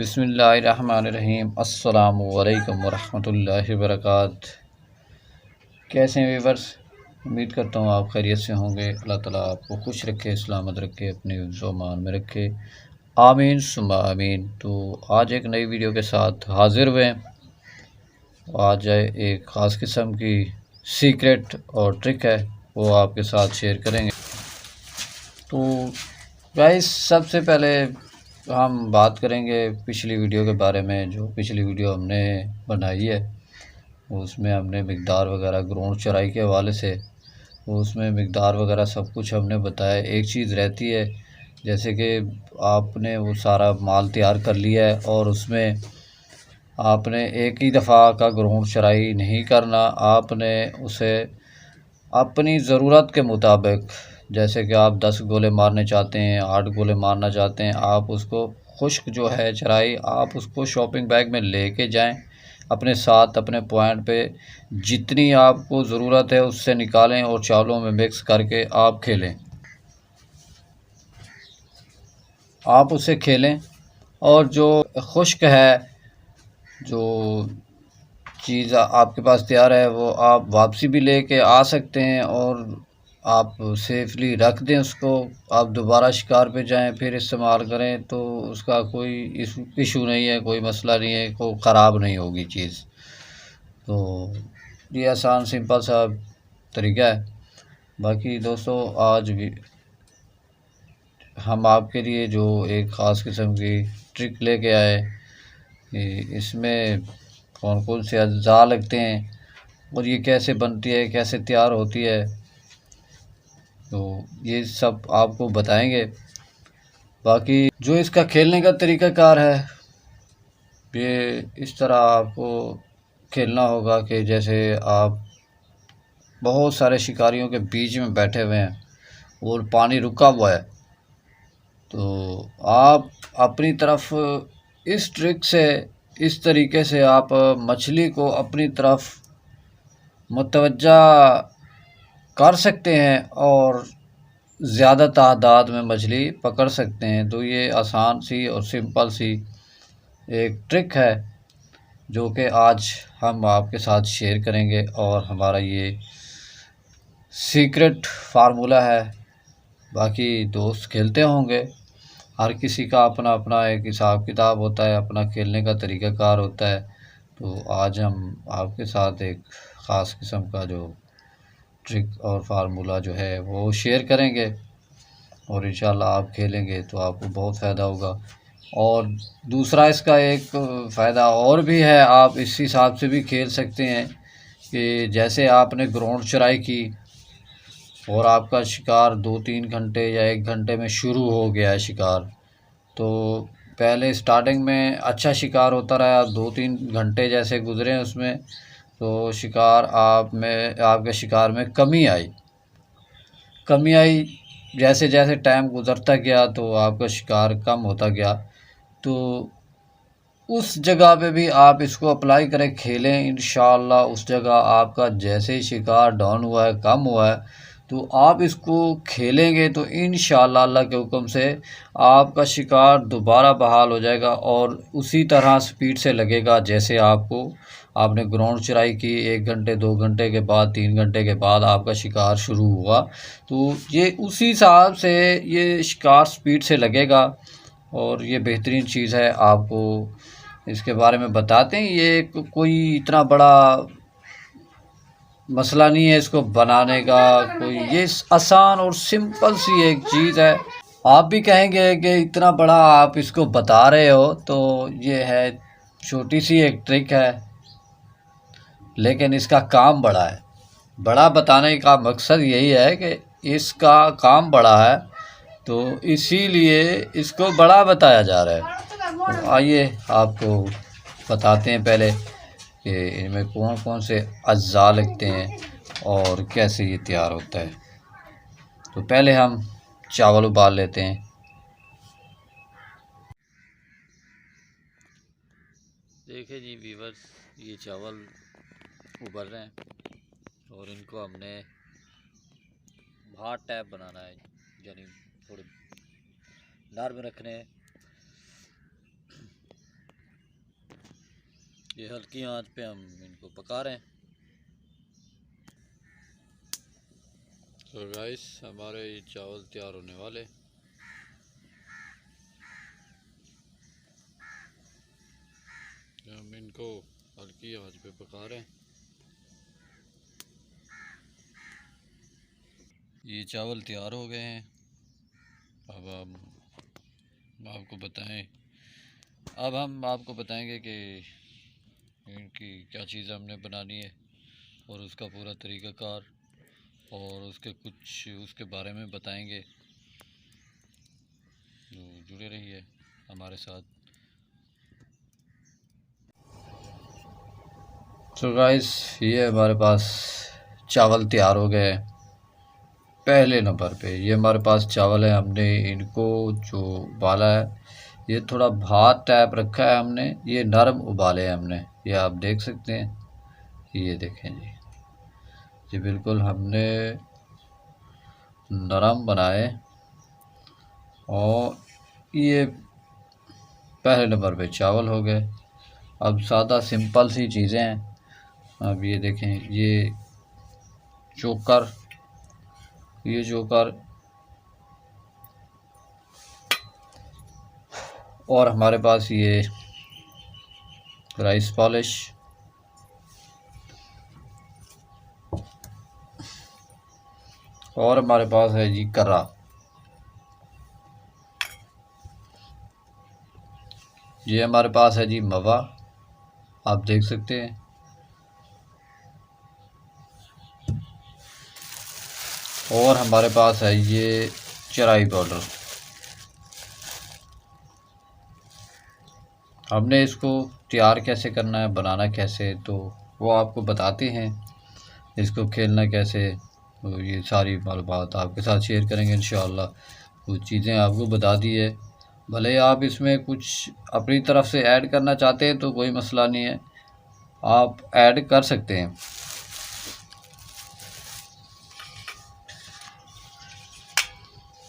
बिस्मिल्लाहिर्रहमानिर्रहीम अस्सलामु अलैकुम वरहमतुल्लाहि वबरकातुहू। कैसे हैं व्यूवर्स? उम्मीद करता हूँ आप खैरियत से होंगे। अल्लाह ताला आपको खुश रखे, सलामत रखे, अपने ज़ुमान में रखे। आमीन सुम्मा आमीन। तो आज एक नई वीडियो के साथ हाज़िर हुए हैं। आज एक ख़ास किस्म की सीक्रेट और ट्रिक है, वो आपके साथ शेयर करेंगे। तो गाइस, सबसे पहले हम बात करेंगे पिछली वीडियो के बारे में। जो पिछली वीडियो हमने बनाई है, उसमें हमने मिक़दार वगैरह ग्रोंड चराई के हवाले से, उसमें मिक़दार वगैरह सब कुछ हमने बताया। एक चीज़ रहती है, जैसे कि आपने वो सारा माल तैयार कर लिया है और उसमें आपने एक ही दफ़ा का ग्रोंड चराई नहीं करना। आपने उसे अपनी ज़रूरत के मुताबिक, जैसे कि आप 10 गोले मारने चाहते हैं, 8 गोले मारना चाहते हैं, आप उसको खुश्क जो है चराई, आप उसको शॉपिंग बैग में लेके जाएं अपने साथ। अपने पॉइंट पे जितनी आपको ज़रूरत है उससे निकालें और चावलों में मिक्स करके आप खेलें। आप उससे खेलें और जो खुश्क है, जो चीज़ आपके पास तैयार है, वो आप वापसी भी लेके आ सकते हैं और आप सेफली रख दें उसको। आप दोबारा शिकार पे जाएं फिर इस्तेमाल करें तो उसका कोई इशू नहीं है, कोई मसला नहीं है, कोई ख़राब नहीं होगी चीज़। तो ये आसान सिंपल सा तरीका है। बाकी दोस्तों, आज भी हम आपके लिए जो एक ख़ास किस्म की ट्रिक लेके आए कि इसमें कौन कौन से अज्जा लगते हैं और ये कैसे बनती है, कैसे तैयार होती है, तो ये सब आपको बताएंगे। बाकी जो इसका खेलने का तरीक़ाकार है, ये इस तरह आपको खेलना होगा कि जैसे आप बहुत सारे शिकारियों के बीच में बैठे हुए हैं और पानी रुका हुआ है, तो आप अपनी तरफ इस ट्रिक से, इस तरीके से आप मछली को अपनी तरफ मुतवज्जा कर सकते हैं और ज़्यादा तादाद में मछली पकड़ सकते हैं। तो ये आसान सी और सिंपल सी एक ट्रिक है जो कि आज हम आपके साथ शेयर करेंगे और हमारा ये सीक्रेट फार्मूला है। बाकी दोस्त खेलते होंगे, हर किसी का अपना अपना एक हिसाब किताब होता है, अपना खेलने का तरीक़ाकार होता है। तो आज हम आपके साथ एक ख़ास किस्म का जो ट्रिक और फार्मूला जो है वो शेयर करेंगे और इंशाल्लाह आप खेलेंगे तो आपको बहुत फ़ायदा होगा। और दूसरा इसका एक फ़ायदा और भी है, आप इस हिसाब से भी खेल सकते हैं कि जैसे आपने ग्रोंड चराई की और आपका शिकार 2-3 घंटे या 1 घंटे में शुरू हो गया है शिकार, तो पहले स्टार्टिंग में अच्छा शिकार होता रहा, 2-3 घंटे जैसे गुज़रे उसमें, तो शिकार आपके शिकार में कमी आई। जैसे जैसे टाइम गुज़रता गया तो आपका शिकार कम होता गया। तो उस जगह पे भी आप इसको अप्लाई करें, खेलें, इंशाअल्लाह उस जगह आपका जैसे ही शिकार डाउन हुआ है, कम हुआ है, तो आप इसको खेलेंगे तो इंशाअल्लाह अल्लाह के हुक्म से आपका शिकार दोबारा बहाल हो जाएगा और उसी तरह स्पीड से लगेगा जैसे आपने ग्राउंड चराई की। 1 घंटे 2 घंटे के बाद, 3 घंटे के बाद आपका शिकार शुरू हुआ, तो ये उसी हिसाब से ये शिकार स्पीड से लगेगा और ये बेहतरीन चीज़ है। आपको इसके बारे में बताते हैं, ये कोई इतना बड़ा मसला नहीं है इसको बनाने का, कोई ये आसान और सिंपल सी एक चीज़ है। आप भी कहेंगे कि इतना बड़ा आप इसको बता रहे हो, तो ये है छोटी सी एक ट्रिक है, लेकिन इसका काम बड़ा है। बड़ा बताने का मकसद यही है कि इसका काम बड़ा है, तो इसीलिए इसको बड़ा बताया जा रहा है। तो आइए आपको बताते हैं पहले कि इनमें कौन कौन से अज्जा लगते हैं और कैसे ये तैयार होता है। तो पहले हम चावल उबाल लेते हैं। देखिए जी व्यूअर्स, ये चावल उबल रहे हैं और इनको हमने भात टाइप बनाना है, यानी थोड़े नरम रखने हैं। ये हल्की आंच पे हम इनको पका रहे हैं। तो गाइस हमारे ये चावल तैयार होने वाले। हम इनको हल्की आंच पे पका रहे हैं। ये चावल तैयार हो गए हैं। अब हम आपको बताएंगे कि इनकी क्या चीज़ हमने बनानी है और उसका पूरा तरीक़ाकार और उसके बारे में बताएंगे। तो जुड़े रहिए हमारे साथ। तो गाइस ये हमारे पास चावल तैयार हो गए। पहले नंबर पे ये हमारे पास चावल है। हमने इनको जो उबाला है, ये थोड़ा भात टाइप रखा है हमने। ये नरम उबाले हैं हमने, ये आप देख सकते हैं। ये देखें जी, ये बिल्कुल हमने नरम बनाए। और ये पहले नंबर पे चावल हो गए। अब सादा सिंपल सी चीज़ें हैं। अब ये देखें, ये चोकर और हमारे पास ये राइस पॉलिश और हमारे पास है जी कर्रा। ये हमारे पास है जी मवा, आप देख सकते हैं। और हमारे पास है ये चराई पाउडर। हमने इसको तैयार कैसे करना है, बनाना कैसे, तो वो आपको बताते हैं। इसको खेलना कैसे, तो ये सारी मालूमात आपके साथ शेयर करेंगे इंशाअल्लाह। कुछ चीज़ें आपको बता दी है। भले आप इसमें कुछ अपनी तरफ से ऐड करना चाहते हैं तो कोई मसला नहीं है, आप ऐड कर सकते हैं।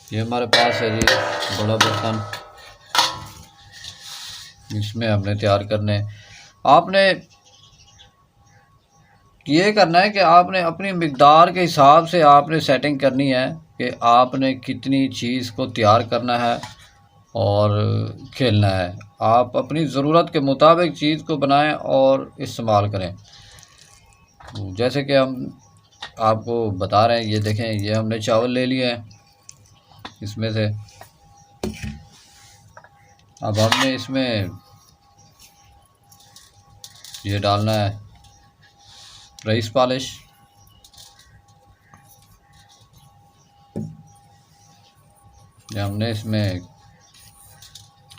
ये हमारे पास है जी बड़ा बर्तन, इसमें हमने तैयार करने। आपने ये करना है कि आपने अपनी मिक़दार के हिसाब से आपने सेटिंग करनी है कि आपने कितनी चीज़ को तैयार करना है और खेलना है। आप अपनी ज़रूरत के मुताबिक चीज़ को बनाएं और इस्तेमाल करें। जैसे कि हम आपको बता रहे हैं, ये देखें, ये हमने चावल ले लिए हैं इसमें से। अब हमने इसमें ये डालना है राइस पॉलिश। ये हमने इसमें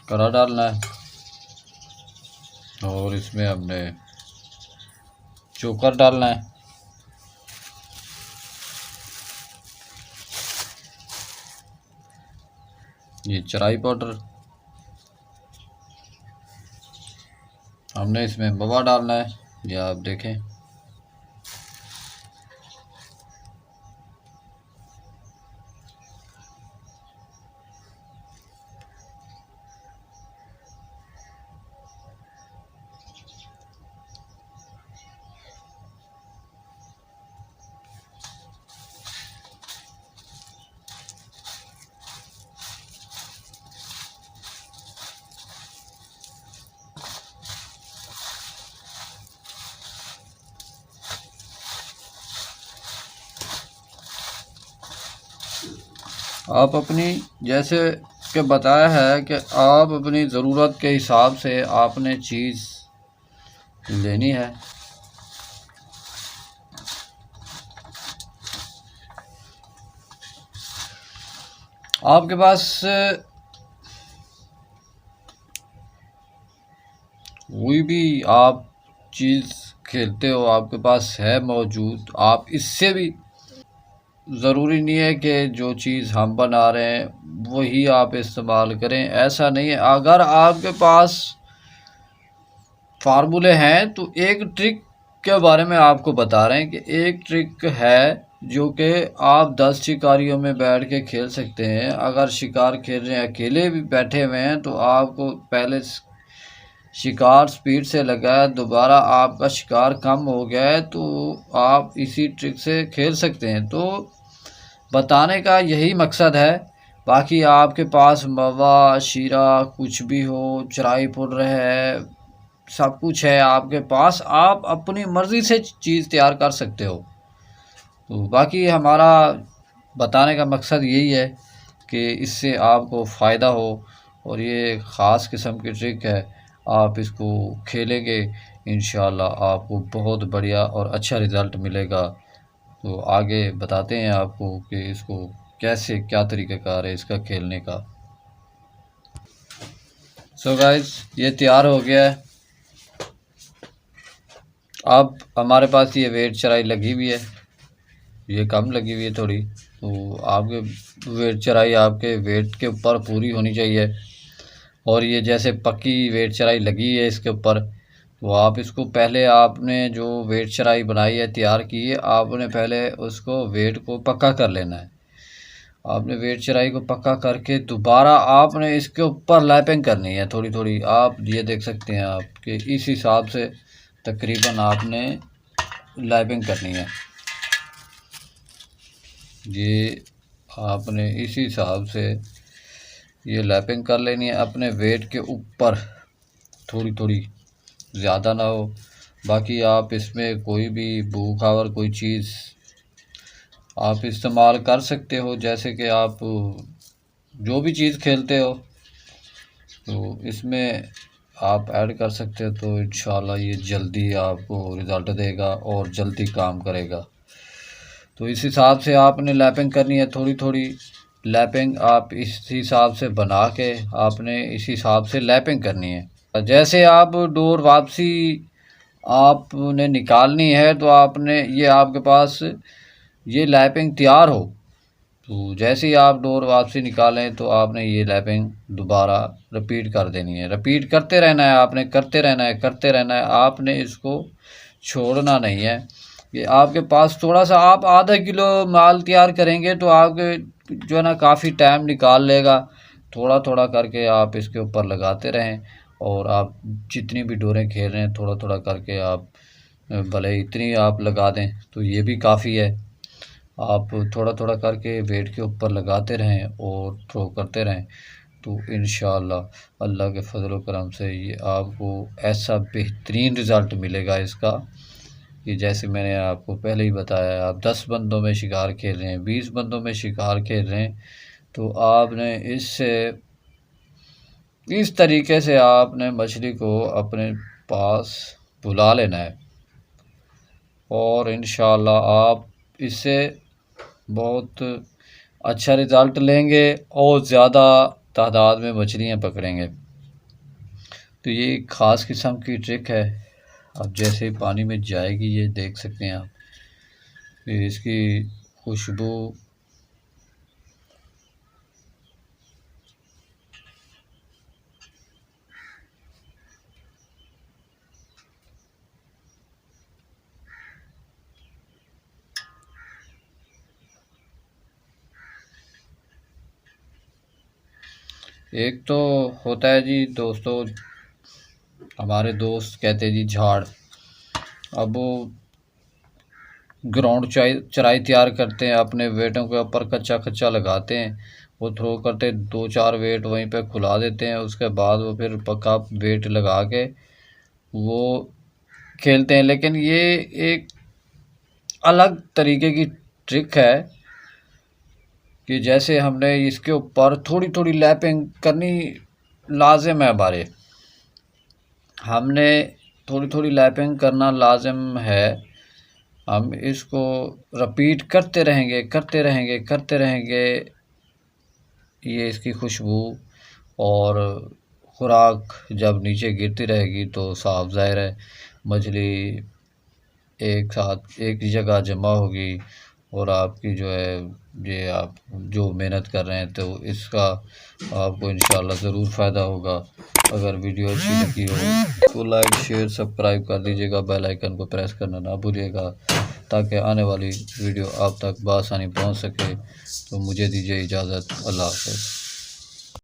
कर्रा डालना है और इसमें हमने चोकर डालना है। ये चराई पाउडर, हमने इसमें मवा डालना है, ये आप देखें। आप अपनी, जैसे कि बताया है कि आप अपनी ज़रूरत के हिसाब से आपने चीज़ लेनी है। आपके पास कोई भी आप चीज़ खेलते हो, आपके पास है मौजूद, आप इससे भी, ज़रूरी नहीं है कि जो चीज़ हम बना रहे हैं वही आप इस्तेमाल करें, ऐसा नहीं है। अगर आपके पास फार्मूले हैं तो एक ट्रिक के बारे में आपको बता रहे हैं कि एक ट्रिक है जो कि आप 10 शिकारियों में बैठ के खेल सकते हैं। अगर शिकार खेल रहे हैं, अकेले भी बैठे हुए हैं, तो आपको पहले शिकार स्पीड से लगा है, दोबारा आपका शिकार कम हो गया है, तो आप इसी ट्रिक से खेल सकते हैं। तो बताने का यही मकसद है। बाकी आपके पास मवा शीरा कुछ भी हो, चराई पुर है, सब कुछ है आपके पास, आप अपनी मर्ज़ी से चीज़ तैयार कर सकते हो। तो बाकी हमारा बताने का मकसद यही है कि इससे आपको फ़ायदा हो, और ये ख़ास किस्म की ट्रिक है। आप इसको खेलेंगे, इंशाल्लाह आपको बहुत बढ़िया और अच्छा रिज़ल्ट मिलेगा। तो आगे बताते हैं आपको कि इसको कैसे, क्या तरीक़ाकार है इसका खेलने का। सो गाइस, ये तैयार हो गया है। अब हमारे पास ये वेट चराई लगी हुई है, ये कम लगी हुई है थोड़ी, तो आपके वेट चराई आपके वेट के ऊपर पूरी होनी चाहिए। और ये जैसे पक्की वेट चराई लगी है इसके ऊपर, तो आप इसको पहले, आपने जो वेट चराई बनाई है, तैयार की है, आपने पहले उसको वेट को पक्का कर लेना है। आपने वेट चराई को पक्का करके दोबारा आपने इसके ऊपर लैपिंग करनी है थोड़ी थोड़ी। आप ये देख सकते हैं आप कि इस हिसाब से तकरीबन आपने लैपिंग करनी है। ये आपने इसी हिसाब से ये लैपिंग कर लेनी है अपने वेट के ऊपर, थोड़ी थोड़ी, ज़्यादा ना हो। बाकी आप इसमें कोई भी भूखावर कोई चीज़ आप इस्तेमाल कर सकते हो, जैसे कि आप जो भी चीज़ खेलते हो तो इसमें आप ऐड कर सकते हो। तो इंशाल्लाह ये जल्दी आपको रिज़ल्ट देगा और जल्दी काम करेगा। तो इस हिसाब से आपने लैपिंग करनी है, थोड़ी थोड़ी लैपिंग आप इस हिसाब से बना के आपने इस हिसाब से लैपिंग करनी है। जैसे आप डोर वापसी आपने निकालनी है, तो आपने ये आपके पास ये लैपिंग तैयार हो, तो जैसे ही आप डोर वापसी निकालें तो आपने ये लैपिंग दोबारा रिपीट कर देनी है। रिपीट करते रहना है, आपने करते रहना है, करते रहना है, आपने इसको छोड़ना नहीं है। ये आपके पास थोड़ा सा, आप आधा किलो माल तैयार करेंगे तो आपके जो है ना काफ़ी टाइम निकाल लेगा। थोड़ा थोड़ा करके आप इसके ऊपर लगाते रहें, और आप जितनी भी डोरें खेल रहे हैं थोड़ा थोड़ा करके आप भले इतनी आप लगा दें तो ये भी काफ़ी है। आप थोड़ा थोड़ा करके वेट के ऊपर लगाते रहें और थ्रो करते रहें, तो इंशाअल्लाह अल्लाह के फजल करम से ये आपको ऐसा बेहतरीन रिज़ल्ट मिलेगा इसका कि जैसे मैंने आपको पहले ही बताया, आप 10 बंदों में शिकार खेल रहे हैं, 20 बंदों में शिकार खेल रहे हैं, तो आपने इससे इस तरीके से आपने मछली को अपने पास बुला लेना है, और इंशाअल्लाह आप इससे बहुत अच्छा रिज़ल्ट लेंगे और ज़्यादा तादाद में मछलियाँ पकड़ेंगे। तो ये एक ख़ास किस्म की ट्रिक है। अब जैसे ही पानी में जाएगी, ये देख सकते हैं आप, इसकी खुशबू एक तो होता है जी दोस्तों, हमारे दोस्त कहते हैं जी झाड़। अब वो ग्राउंड चराई तैयार करते हैं, अपने वेटों के ऊपर कच्चा कच्चा लगाते हैं, वो थ्रो करते 2-4 वेट वहीं पे खुला देते हैं, उसके बाद वो फिर पक्का वेट लगा के वो खेलते हैं। लेकिन ये एक अलग तरीके की ट्रिक है कि जैसे हमने इसके ऊपर थोड़ी थोड़ी लैपिंग करनी लाजिम है हमारे, हमने थोड़ी थोड़ी लैपिंग करना लाजिम है। हम इसको रिपीट करते रहेंगे, करते रहेंगे, करते रहेंगे, ये इसकी खुशबू और खुराक जब नीचे गिरती रहेगी तो साफ ज़ाहिर है मछली एक साथ एक जगह जमा होगी, और आपकी जो है ये आप जो मेहनत कर रहे हैं तो इसका आपको इंशाल्लाह ज़रूर फ़ायदा होगा। अगर वीडियो अच्छी लगी हो तो लाइक शेयर सब्सक्राइब कर दीजिएगा, बेल आइकन को प्रेस करना ना भूलिएगा, ताकि आने वाली वीडियो आप तक बआसानी पहुंच सके। तो मुझे दीजिए इजाज़त, अल्लाह हाफ़िज़।